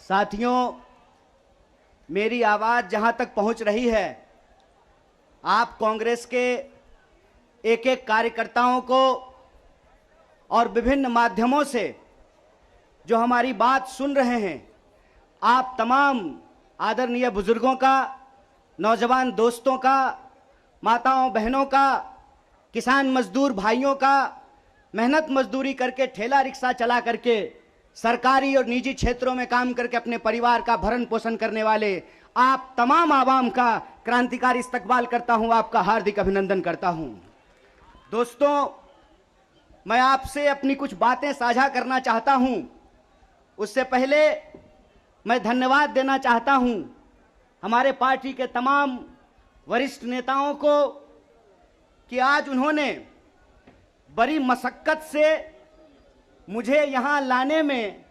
साथियों, मेरी आवाज जहां तक पहुंच रही है, आप कांग्रेस के एक एक कार्यकर्ताओं को और विभिन्न माध्यमों से जो हमारी बात सुन रहे हैं, आप तमाम आदरणीय बुजुर्गों का, नौजवान दोस्तों का, माताओं बहनों का, किसान मजदूर भाइयों का, मेहनत मजदूरी करके ठेला रिक्शा चला करके सरकारी और निजी क्षेत्रों में काम करके अपने परिवार का भरण पोषण करने वाले आप तमाम आवाम का क्रांतिकारी इस्तकबाल करता हूं, आपका हार्दिक अभिनंदन करता हूं। दोस्तों, मैं आपसे अपनी कुछ बातें साझा करना चाहता हूं। उससे पहले मैं धन्यवाद देना चाहता हूं हमारे पार्टी के तमाम वरिष्ठ नेताओं को कि आज उन्होंने बड़ी मशक्कत से मुझे यहां लाने में,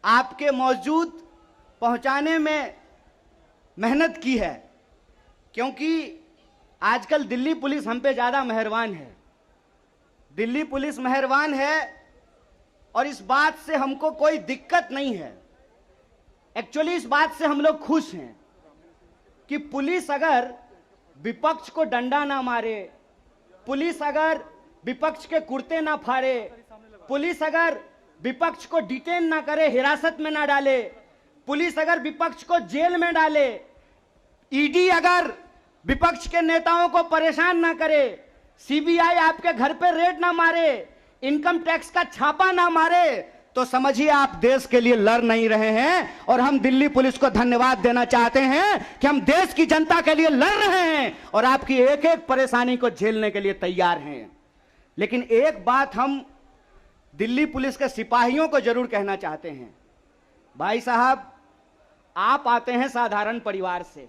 आपके मौजूद पहुंचाने में मेहनत की है, क्योंकि आजकल दिल्ली पुलिस हम पे ज़्यादा मेहरबान है। दिल्ली पुलिस मेहरबान है और इस बात से हमको कोई दिक्कत नहीं है। एक्चुअली इस बात से हम लोग खुश हैं कि पुलिस अगर विपक्ष को डंडा ना मारे, पुलिस अगर विपक्ष के कुर्ते ना फाड़े, पुलिस अगर विपक्ष को डिटेन ना करे, हिरासत में ना डाले, पुलिस अगर विपक्ष को जेल में डाले, ईडी अगर विपक्ष के नेताओं को परेशान ना करे, सीबीआई आपके घर पे रेड ना मारे, इनकम टैक्स का छापा ना मारे, तो समझिए आप देश के लिए लड़ नहीं रहे हैं। और हम दिल्ली पुलिस को धन्यवाद देना चाहते हैं कि हम देश की जनता के लिए लड़ रहे हैं और आपकी एक एक परेशानी को झेलने के लिए तैयार हैं। लेकिन एक बात हम दिल्ली पुलिस के सिपाहियों को जरूर कहना चाहते हैं। भाई साहब, आप आते हैं साधारण परिवार से,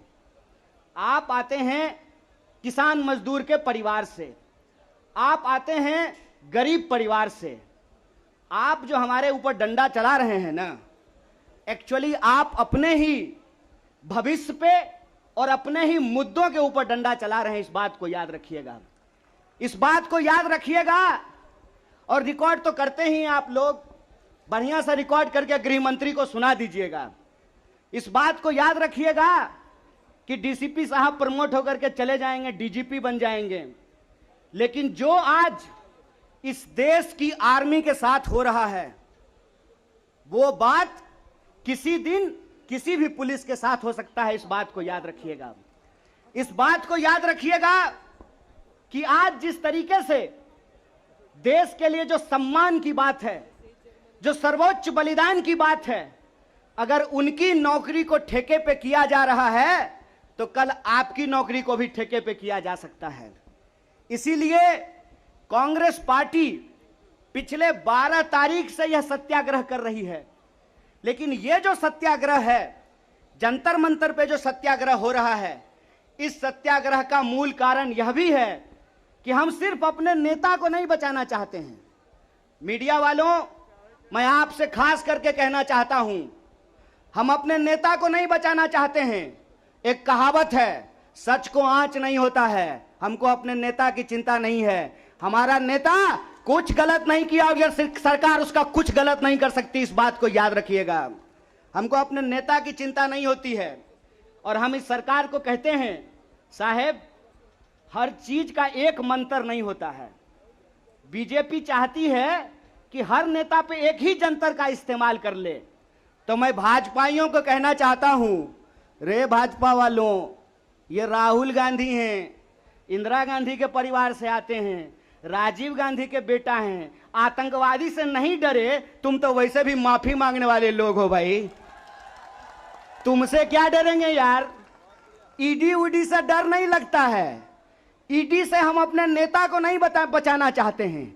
आप आते हैं किसान मजदूर के परिवार से, आप आते हैं गरीब परिवार से। आप जो हमारे ऊपर डंडा चला रहे हैं ना, एक्चुअली आप अपने ही भविष्य पे और अपने ही मुद्दों के ऊपर डंडा चला रहे हैं। इस बात को याद रखिएगा, इस बात को याद रखिएगा। और रिकॉर्ड तो करते ही आप लोग, बढ़िया सा रिकॉर्ड करके गृह मंत्री को सुना दीजिएगा। इस बात को याद रखिएगा कि डीसीपी साहब प्रमोट होकर के चले जाएंगे, डीजीपी बन जाएंगे, लेकिन जो आज इस देश की आर्मी के साथ हो रहा है, वो बात किसी दिन किसी भी पुलिस के साथ हो सकता है। इस बात को याद रखिएगा, इस बात को याद रखिएगा कि आज जिस तरीके से देश के लिए जो सम्मान की बात है, जो सर्वोच्च बलिदान की बात है, अगर उनकी नौकरी को ठेके पे किया जा रहा है तो कल आपकी नौकरी को भी ठेके पे किया जा सकता है। इसीलिए कांग्रेस पार्टी पिछले 12 तारीख से यह सत्याग्रह कर रही है। लेकिन यह जो सत्याग्रह है, जंतर मंतर पे जो सत्याग्रह हो रहा है, इस सत्याग्रह का मूल कारण यह भी है कि हम सिर्फ अपने नेता को नहीं बचाना चाहते हैं। मीडिया वालों, मैं आपसे खास करके कहना चाहता हूं, हम अपने नेता को नहीं बचाना चाहते हैं। एक कहावत है, सच को आंच नहीं होता है। हमको अपने नेता की चिंता नहीं है। हमारा नेता कुछ गलत नहीं किया और सरकार उसका कुछ गलत नहीं कर सकती। इस बात को याद रखिएगा। हमको अपने नेता की चिंता नहीं होती है। और हम इस सरकार को कहते हैं, साहेब, हर चीज का एक मंत्र नहीं होता है। बीजेपी चाहती है कि हर नेता पे एक ही जंतर का इस्तेमाल कर ले। तो मैं भाजपाइयों को कहना चाहता हूं, रे भाजपा वालों, ये राहुल गांधी हैं, इंदिरा गांधी के परिवार से आते हैं, राजीव गांधी के बेटा हैं, आतंकवादी से नहीं डरे। तुम तो वैसे भी माफी मांगने वाले लोग हो भाई, तुमसे क्या डरेंगे यार। ईडी उडी से डर नहीं लगता है। ईडी से हम अपने नेता को नहीं बचाना चाहते हैं।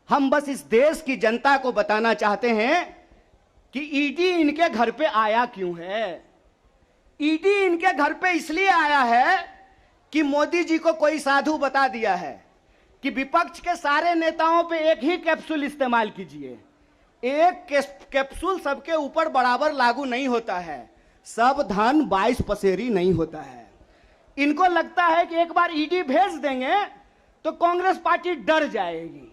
हम बस इस देश की जनता को बताना चाहते हैं कि ईडी इनके घर पे आया क्यों है। ईडी इनके घर पे इसलिए आया है कि मोदी जी को कोई साधु बता दिया है कि विपक्ष के सारे नेताओं पे एक ही कैप्सूल इस्तेमाल कीजिए। एक कैप्सूल सबके ऊपर बराबर लागू नहीं होता है। सब धन 22 पसेरी नहीं होता है। इनको लगता है कि एक बार ईडी भेज देंगे तो कांग्रेस पार्टी डर जाएगी,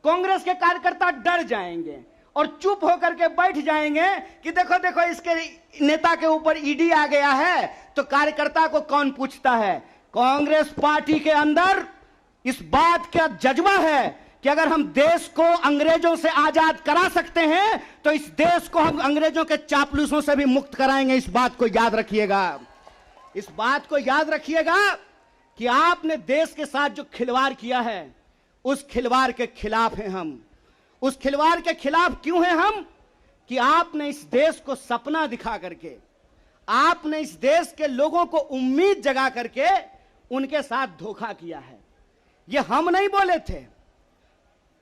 कांग्रेस के कार्यकर्ता डर जाएंगे और चुप होकर के बैठ जाएंगे कि देखो देखो इसके नेता के ऊपर ईडी आ गया है, तो कार्यकर्ता को कौन पूछता है। कांग्रेस पार्टी के अंदर इस बात का जज्बा है कि अगर हम देश को अंग्रेजों से आजाद करा सकते हैं तो इस देश को हम अंग्रेजों के चापलूसों से भी मुक्त कराएंगे। इस बात को याद रखिएगा, इस बात को याद रखिएगा कि आपने देश के साथ जो खिलवाड़ किया है उस खिलवाड़ के खिलाफ हैं हम। उस खिलवाड़ के खिलाफ क्यों हैं हम? कि आपने इस देश को सपना दिखा करके, आपने इस देश के लोगों को उम्मीद जगा करके उनके साथ धोखा किया है। ये हम नहीं बोले थे,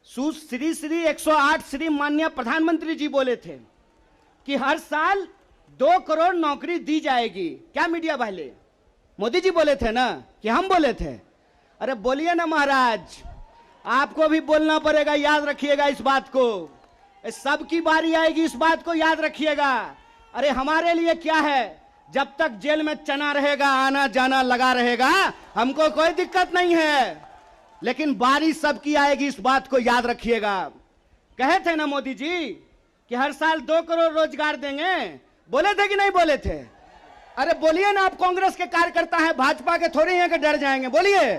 श्री 108 श्री माननीय प्रधानमंत्री जी बोले थे कि हर साल 2 करोड़ नौकरी दी जाएगी। क्या मीडिया वाले? मोदी जी बोले थे ना कि हम बोले थे? अरे बोलिए ना महाराज, आपको भी बोलना पड़ेगा, याद रखिएगा इस बात को। सबकी बारी आएगी, इस बात को याद रखिएगा। अरे हमारे लिए क्या है, जब तक जेल में चना रहेगा, आना जाना लगा रहेगा, हमको कोई दिक्कत नहीं है, लेकिन बारी सबकी आएगी, इस बात को याद रखिएगा। कहे थे ना मोदी जी कि हर साल 2 करोड़ रोजगार देंगे, बोले थे कि नहीं बोले थे? अरे बोलिए ना, आप कांग्रेस के कार्यकर्ता हैं, भाजपा के थोड़े हैं कि डर जाएंगे, बोलिए।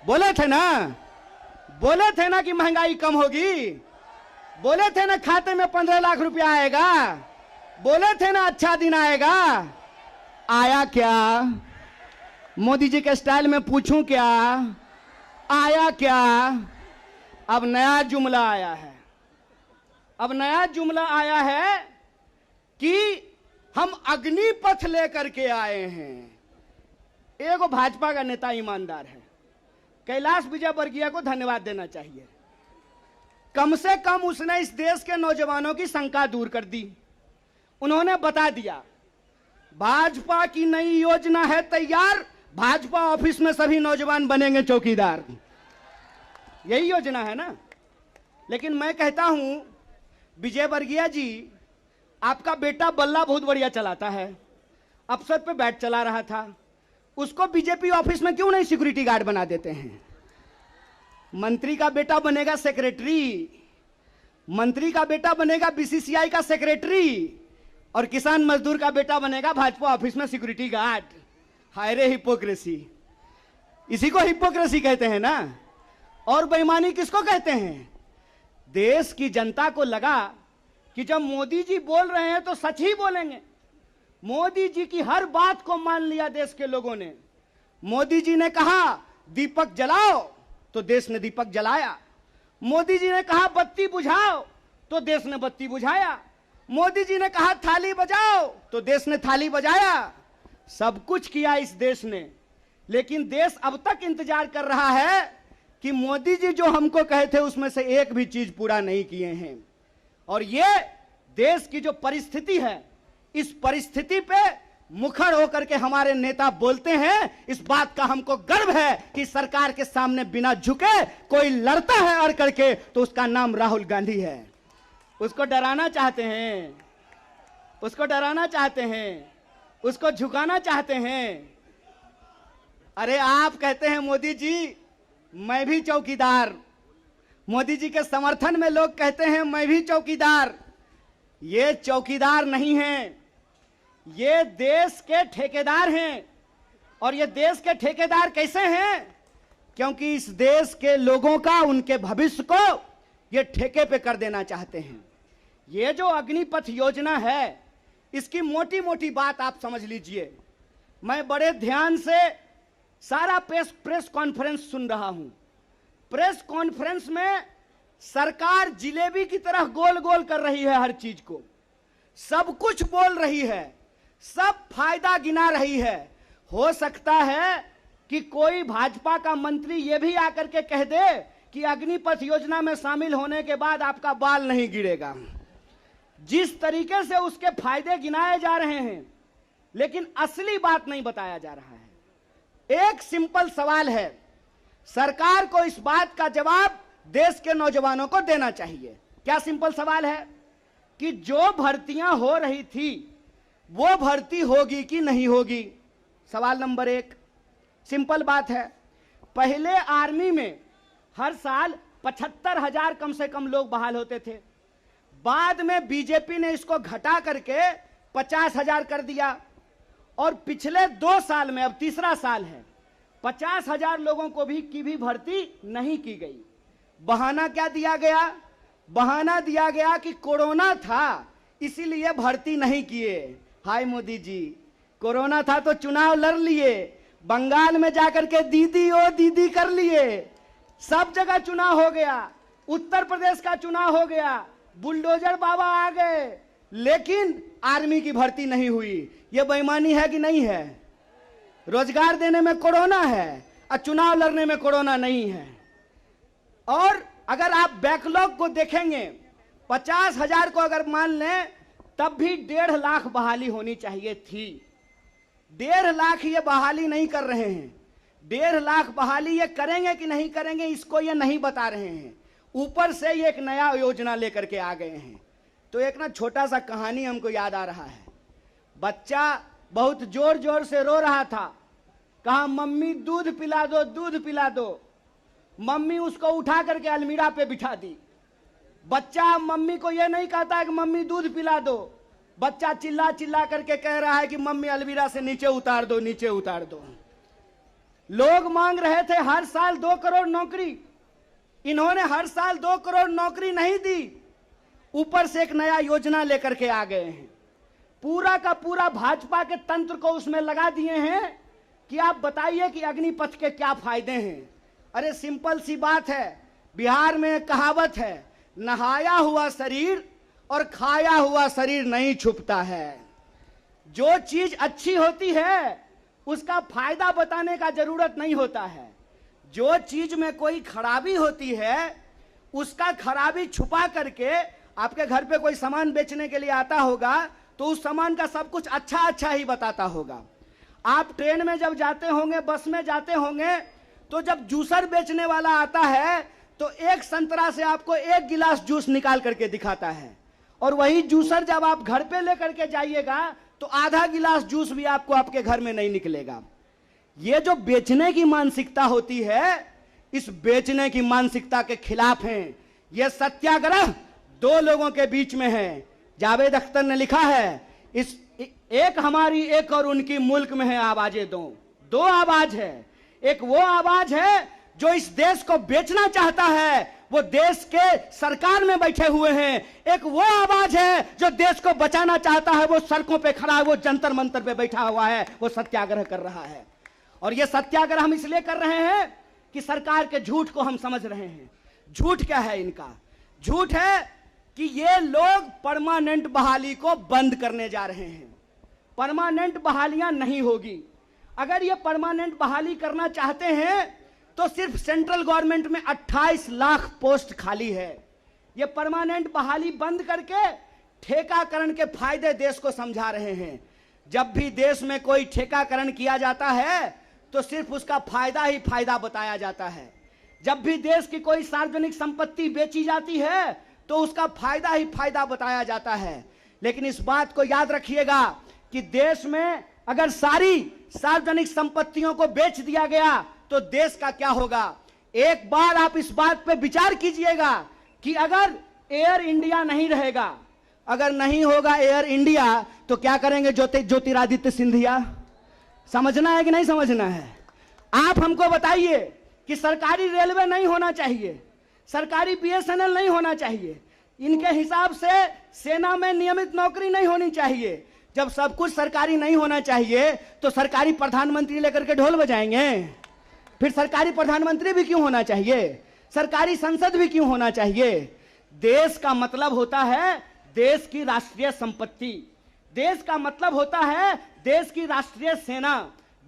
बोले थे ना, बोले थे ना कि महंगाई कम होगी, बोले थे ना खाते में 15 लाख रुपया आएगा, बोले थे ना अच्छा दिन आएगा। आया क्या? मोदी जी के स्टाइल में पूछूं क्या, आया क्या? अब नया जुमला आया है, अब नया जुमला आया है कि हम अग्निपथ लेकर के आए हैं। एगो भाजपा का नेता ईमानदार है, कैलाश विजयवर्गीय को धन्यवाद देना चाहिए। कम से कम उसने इस देश के नौजवानों की शंका दूर कर दी। उन्होंने बता दिया भाजपा की नई योजना है तैयार, भाजपा ऑफिस में सभी नौजवान बनेंगे चौकीदार। यही योजना है ना। लेकिन मैं कहता हूं विजयवर्गीय जी, आपका बेटा बल्ला बहुत बढ़िया चलाता है, अफसर पे बैठ चला रहा था, उसको बीजेपी ऑफिस में क्यों नहीं सिक्योरिटी गार्ड बना देते हैं? मंत्री का बेटा बनेगा सेक्रेटरी, मंत्री का बेटा बनेगा बीसीसीआई का सेक्रेटरी, और किसान मजदूर का बेटा बनेगा भाजपा ऑफिस में सिक्योरिटी गार्ड। हाय रे हिपोक्रेसी, इसी को हिपोक्रेसी कहते हैं ना। और बेईमानी किसको कहते हैं? देश की जनता को लगा कि जब मोदी जी बोल रहे हैं तो सच ही बोलेंगे। मोदी जी की हर बात को मान लिया देश के लोगों ने। मोदी जी ने कहा दीपक जलाओ तो देश ने दीपक जलाया, मोदी जी ने कहा बत्ती बुझाओ तो देश ने बत्ती बुझाया, मोदी जी ने कहा थाली बजाओ तो देश ने थाली बजाया। सब कुछ किया इस देश ने, लेकिन देश अब तक इंतजार कर रहा है कि मोदी जी जो हमको कहे थे उसमें से एक भी चीज पूरा नहीं किए हैं। और ये देश की जो परिस्थिति है, इस परिस्थिति पे मुखर होकर के हमारे नेता बोलते हैं। इस बात का हमको गर्व है कि सरकार के सामने बिना झुके कोई लड़ता है अड़ करके, तो उसका नाम राहुल गांधी है। उसको डराना चाहते हैं, उसको डराना चाहते हैं, उसको झुकाना चाहते हैं। अरे आप कहते हैं मोदी जी मैं भी चौकीदार, मोदी जी के समर्थन में लोग कहते हैं मैं भी चौकीदार। ये चौकीदार नहीं हैं, ये देश के ठेकेदार हैं। और ये देश के ठेकेदार कैसे हैं? क्योंकि इस देश के लोगों का, उनके भविष्य को ये ठेके पे कर देना चाहते हैं। ये जो अग्निपथ योजना है, इसकी मोटी मोटी बात आप समझ लीजिए। मैं बड़े ध्यान से सारा प्रेस कॉन्फ्रेंस सुन रहा हूं। प्रेस कॉन्फ्रेंस में सरकार जिलेबी की तरह गोल गोल कर रही है, हर चीज को सब कुछ बोल रही है, सब फायदा गिना रही है। हो सकता है कि कोई भाजपा का मंत्री यह भी आकर के कह दे कि अग्निपथ योजना में शामिल होने के बाद आपका बाल नहीं गिरेगा। जिस तरीके से उसके फायदे गिनाए जा रहे हैं, लेकिन असली बात नहीं बताया जा रहा है। एक सिंपल सवाल है, सरकार को इस बात का जवाब देश के नौजवानों को देना चाहिए। क्या सिंपल सवाल है कि जो भर्तियां हो रही थी वो भर्ती होगी कि नहीं होगी? सवाल नंबर 1 सिंपल बात है। पहले आर्मी में हर साल 75,000 कम से कम लोग बहाल होते थे। बाद में बीजेपी ने इसको घटा करके 50,000 कर दिया और पिछले 2 साल में, अब तीसरा साल है, 50,000 लोगों को भी भर्ती नहीं की गई। बहाना क्या दिया गया? बहाना दिया गया कि कोरोना था इसीलिए भर्ती नहीं किए। हाय मोदी जी, कोरोना था तो चुनाव लड़ लिए, बंगाल में जाकर के दीदी ओ दीदी कर लिए, सब जगह चुनाव हो गया, उत्तर प्रदेश का चुनाव हो गया, बुलडोजर बाबा आ गए, लेकिन आर्मी की भर्ती नहीं हुई। यह बेईमानी है कि नहीं है? रोजगार देने में कोरोना है और चुनाव लड़ने में कोरोना नहीं है। और अगर आप बैकलॉग को देखेंगे, 50,000 को अगर मान लें, तब भी 1.5 लाख बहाली होनी चाहिए थी। 1.5 लाख ये बहाली नहीं कर रहे हैं। 1.5 लाख बहाली ये करेंगे कि नहीं करेंगे, इसको ये नहीं बता रहे हैं। ऊपर से ये एक नया योजना लेकर के आ गए हैं। तो एक ना छोटा सा कहानी हमको याद आ रहा है। बच्चा बहुत जोर जोर से रो रहा था, कहा मम्मी दूध पिला दो, दूध पिला दो। मम्मी उसको उठा करके अलमीरा पे बिठा दी। बच्चा मम्मी को यह नहीं कहता है कि मम्मी दूध पिला दो, बच्चा चिल्ला चिल्ला करके कह रहा है कि मम्मी अलमीरा से नीचे उतार दो, नीचे उतार दो। लोग मांग रहे थे हर साल 2 करोड़ नौकरी, इन्होंने हर साल 2 करोड़ नौकरी नहीं दी, ऊपर से एक नया योजना लेकर के आ गए हैं। पूरा का पूरा भाजपा के तंत्र को उसमें लगा दिए हैं कि आप बताइए कि अग्निपथ के क्या फायदे हैं। अरे सिंपल सी बात है, बिहार में कहावत है, नहाया हुआ शरीर और खाया हुआ शरीर नहीं छुपता है। जो चीज अच्छी होती है उसका फायदा बताने का जरूरत नहीं होता है। जो चीज में कोई खराबी होती है उसका खराबी छुपा करके, आपके घर पे कोई सामान बेचने के लिए आता होगा तो उस सामान का सब कुछ अच्छा अच्छा ही बताता होगा। आप ट्रेन में जब जाते होंगे, बस में जाते होंगे, तो जब जूसर बेचने वाला आता है तो एक संतरा से आपको 1 गिलास जूस निकाल करके दिखाता है, और वही जूसर जब आप घर पे लेकर के जाइएगा तो आधा गिलास जूस भी आपको आपके घर में नहीं निकलेगा। ये जो बेचने की मानसिकता होती है, इस बेचने की मानसिकता के खिलाफ हैं। यह सत्याग्रह 2 लोगों के बीच में है। जावेद अख्तर ने लिखा है, इस एक हमारी एक और उनकी मुल्क में है आवाजें दो आवाज है। एक वो आवाज है जो इस देश को बेचना चाहता है, वो देश के सरकार में बैठे हुए हैं। एक वो आवाज है जो देश को बचाना चाहता है, वो सड़कों पे खड़ा है, वो जंतर मंतर पे बैठा हुआ है, वो सत्याग्रह कर रहा है। और ये सत्याग्रह हम इसलिए कर रहे हैं कि सरकार के झूठ को हम समझ रहे हैं। झूठ क्या है इनका? झूठ है कि ये लोग परमानेंट बहाली को बंद करने जा रहे हैं। परमानेंट बहालियां नहीं होगी। अगर ये परमानेंट बहाली करना चाहते हैं तो सिर्फ सेंट्रल गवर्नमेंट में 28 लाख पोस्ट खाली है। ये परमानेंट बहाली बंद करके ठेकाकरण के फायदे देश को समझा रहे हैं। जब भी देश में कोई ठेकाकरण किया जाता है तो सिर्फ उसका फायदा ही फायदा बताया जाता है। जब भी देश की कोई सार्वजनिक संपत्ति बेची जाती है तो उसका फायदा ही फायदा बताया जाता है। लेकिन इस बात को याद रखिएगा कि देश में अगर सारी सार्वजनिक संपत्तियों को बेच दिया गया तो देश का क्या होगा। एक बार आप इस बात पे विचार कीजिएगा कि अगर एयर इंडिया नहीं रहेगा, अगर नहीं होगा एयर इंडिया, तो क्या करेंगे ज्योतिरादित्य सिंधिया? समझना है कि नहीं समझना है? आप हमको बताइए कि सरकारी रेलवे नहीं होना चाहिए, सरकारी बीएसएनएल नहीं होना चाहिए, इनके हिसाब से सेना में नियमित नौकरी नहीं होनी चाहिए। जब सब कुछ सरकारी नहीं होना चाहिए तो सरकारी प्रधानमंत्री लेकर के ढोल बजाएंगे? फिर सरकारी प्रधानमंत्री भी क्यों होना चाहिए? सरकारी संसद भी क्यों होना चाहिए? देश का मतलब होता है देश की राष्ट्रीय संपत्ति, देश का मतलब होता है देश की राष्ट्रीय सेना,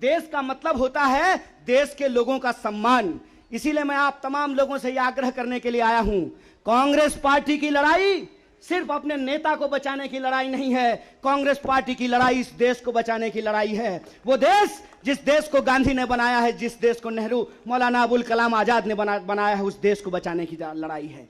देश का मतलब होता है देश के लोगों का सम्मान। इसीलिए मैं आप तमाम लोगों से यह आग्रह करने के लिए आया हूं, कांग्रेस पार्टी की लड़ाई सिर्फ अपने नेता को बचाने की लड़ाई नहीं है। कांग्रेस पार्टी की लड़ाई इस देश को बचाने की लड़ाई है। वो देश जिस देश को गांधी ने बनाया है, जिस देश को नेहरू, मौलाना अबुल कलाम आजाद ने बनाया है, उस देश को बचाने की लड़ाई है।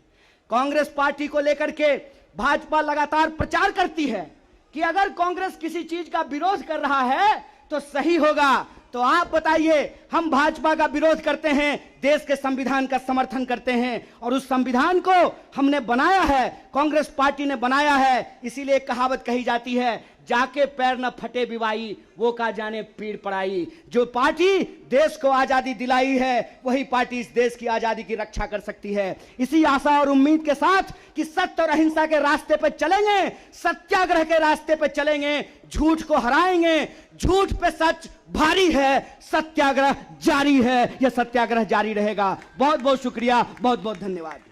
कांग्रेस पार्टी को लेकर के भाजपा लगातार प्रचार करती है कि अगर कांग्रेस किसी चीज का विरोध कर रहा है तो सही होगा। तो आप बताइए, हम भाजपा का विरोध करते हैं देश के संविधान का समर्थन करते हैं और उस संविधान को हमने बनाया है, कांग्रेस पार्टी ने बनाया है। इसीलिए कहावत कही जाती है, जाके पैर न फटे बिवाई, वो का जाने पीड़ पड़ाई। जो पार्टी देश को आजादी दिलाई है, वही पार्टी इस देश की आजादी की रक्षा कर सकती है। इसी आशा और उम्मीद के साथ कि सत्य और अहिंसा के रास्ते पर चलेंगे, सत्याग्रह के रास्ते पर चलेंगे, झूठ को हराएंगे। झूठ पे सच भारी है, सत्याग्रह जारी है, यह सत्याग्रह जारी रहेगा। बहुत बहुत शुक्रिया, बहुत बहुत धन्यवाद।